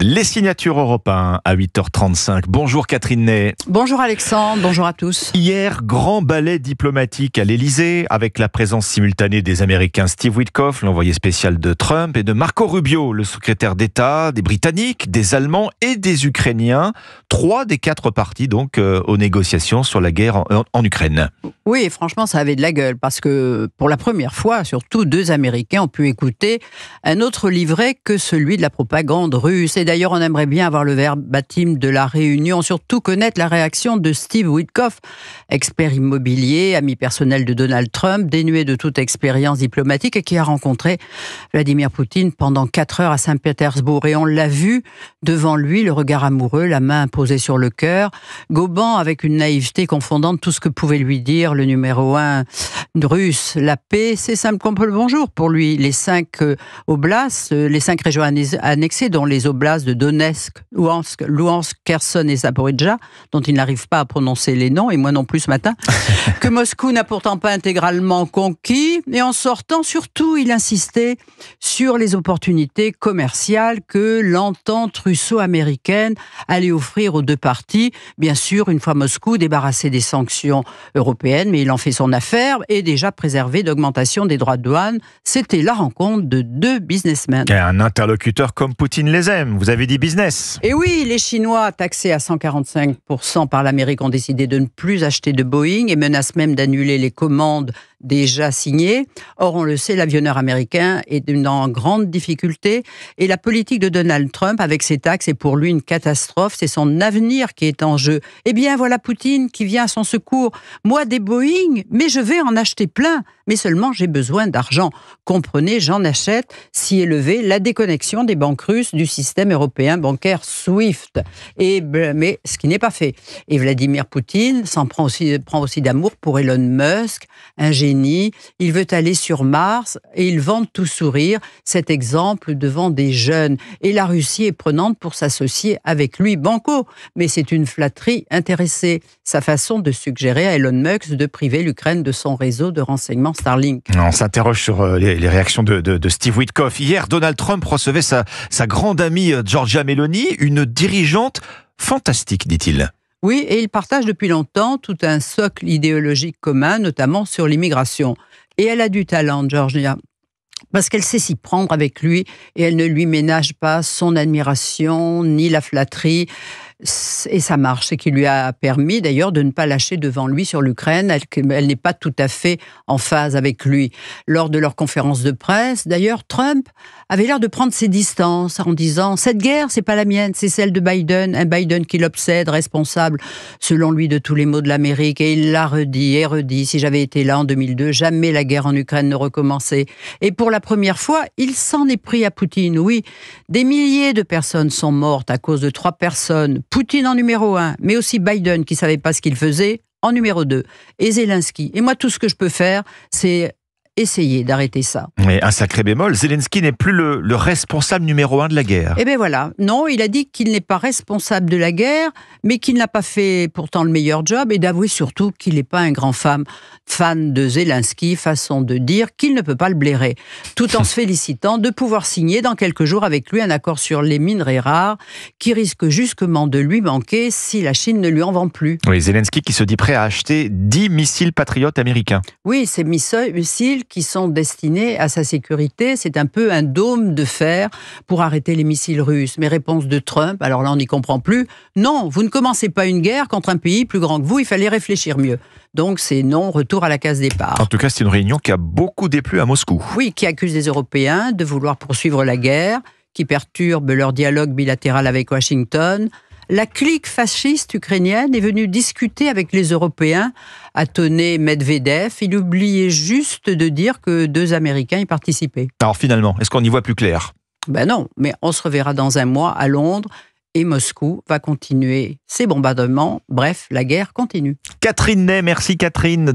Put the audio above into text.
Les signatures Europe 1 à 8h35. Bonjour Catherine Ney. Bonjour Alexandre, bonjour à tous. Hier, grand ballet diplomatique à l'Elysée avec la présence simultanée des Américains Steve Witkoff, l'envoyé spécial de Trump, et de Marco Rubio, le secrétaire d'État, des Britanniques, des Allemands et des Ukrainiens. 3 des 4 parties donc aux négociations sur la guerre en Ukraine. Oui, franchement, ça avait de la gueule parce que pour la première fois, surtout 2 Américains ont pu écouter un autre livret que celui de la propagande russe. Et d'ailleurs, on aimerait bien avoir le verbatim de la réunion, surtout connaître la réaction de Steve Witkoff, expert immobilier, ami personnel de Donald Trump, dénué de toute expérience diplomatique et qui a rencontré Vladimir Poutine pendant 4 heures à Saint-Pétersbourg. Et on l'a vu devant lui, le regard amoureux, la main posée sur le cœur, gobant avec une naïveté confondante tout ce que pouvait lui dire le numéro 1 russe. La paix, c'est simple comme le bonjour pour lui. Les 5 oblasts, les 5 régions annexées, dont les oblasts de Donetsk, Louhansk, Kherson et Zaporijjia, dont il n'arrive pas à prononcer les noms, et moi non plus ce matin, que Moscou n'a pourtant pas intégralement conquis. Et en sortant, surtout, il insistait sur les opportunités commerciales que l'entente russo-américaine allait offrir aux 2 parties. Bien sûr, une fois Moscou débarrassé des sanctions européennes, mais il en fait son affaire, et déjà préservé d'augmentation des droits de douane. C'était la rencontre de 2 businessmen. Un interlocuteur comme Poutine les aime, vous avez dit business. Et oui, les Chinois, taxés à 145% par l'Amérique, ont décidé de ne plus acheter de Boeing et menacent même d'annuler les commandes déjà signées. Or, on le sait, l'avionneur américain est en grande difficulté et la politique de Donald Trump avec ses taxes est pour lui une catastrophe. C'est son avenir qui est en jeu. Eh bien, voilà Poutine qui vient à son secours. Moi, des Boeing, mais je vais en acheter plein. Mais seulement, j'ai besoin d'argent. Comprenez, j'en achète si élevé la déconnexion des banques russes du système européen bancaire SWIFT. Mais ce qui n'est pas fait. Et Vladimir Poutine s'en prend aussi d'amour pour Elon Musk, un génie. Il veut aller sur Mars et il vante tout sourire cet exemple devant des jeunes. Et la Russie est prenante pour s'associer avec lui, banco. Mais c'est une flatterie intéressée. Sa façon de suggérer à Elon Musk de priver l'Ukraine de son réseau de renseignement Starlink. On s'interroge sur les réactions de Steve Witkoff. Hier, Donald Trump recevait sa grande amie Giorgia Meloni, une dirigeante fantastique, dit-il. Oui, et ils partagent depuis longtemps tout un socle idéologique commun, notamment sur l'immigration. Et elle a du talent, Giorgia, parce qu'elle sait s'y prendre avec lui et elle ne lui ménage pas son admiration ni la flatterie. Et ça marche, ce qui lui a permis d'ailleurs de ne pas lâcher devant lui sur l'Ukraine. Elle n'est pas tout à fait en phase avec lui. Lors de leur conférence de presse, d'ailleurs, Trump avait l'air de prendre ses distances en disant « Cette guerre, c'est pas la mienne, c'est celle de Biden, un Biden qui l'obsède, responsable, selon lui, de tous les maux de l'Amérique. » Et il l'a redit et redit. Si j'avais été là en 2002, jamais la guerre en Ukraine ne recommençait. Et pour la première fois, il s'en est pris à Poutine. Oui, des milliers de personnes sont mortes à cause de 3 personnes. Poutine en numéro 1, mais aussi Biden qui ne savait pas ce qu'il faisait en numéro 2, et Zelensky. Et moi, tout ce que je peux faire, c'est essayer d'arrêter ça. Mais un sacré bémol, Zelensky n'est plus le responsable numéro 1 de la guerre. Eh bien voilà, non, il a dit qu'il n'est pas responsable de la guerre, mais qu'il n'a pas fait pourtant le meilleur job, et d'avouer surtout qu'il n'est pas un grand fan de Zelensky, façon de dire qu'il ne peut pas le blairer, tout en se félicitant de pouvoir signer dans quelques jours avec lui un accord sur les minerais rares, qui risque justement de lui manquer si la Chine ne lui en vend plus. Oui, Zelensky qui se dit prêt à acheter 10 missiles patriotes américains. Oui, ces missiles qui sont destinés à sa sécurité. C'est un peu un dôme de fer pour arrêter les missiles russes. Mais réponse de Trump, alors là on n'y comprend plus. Non, vous ne commencez pas une guerre contre un pays plus grand que vous, il fallait réfléchir mieux. Donc c'est non, retour à la case départ. En tout cas, c'est une réunion qui a beaucoup déplu à Moscou. Oui, qui accuse les Européens de vouloir poursuivre la guerre, qui perturbe leur dialogue bilatéral avec Washington. La clique fasciste ukrainienne est venue discuter avec les Européens, a tonné Medvedev. Il oubliait juste de dire que 2 Américains y participaient. Alors finalement, est-ce qu'on y voit plus clair ? Ben non, mais on se reverra dans un mois à Londres et Moscou va continuer ses bombardements. Bref, la guerre continue. Catherine Ney, merci Catherine.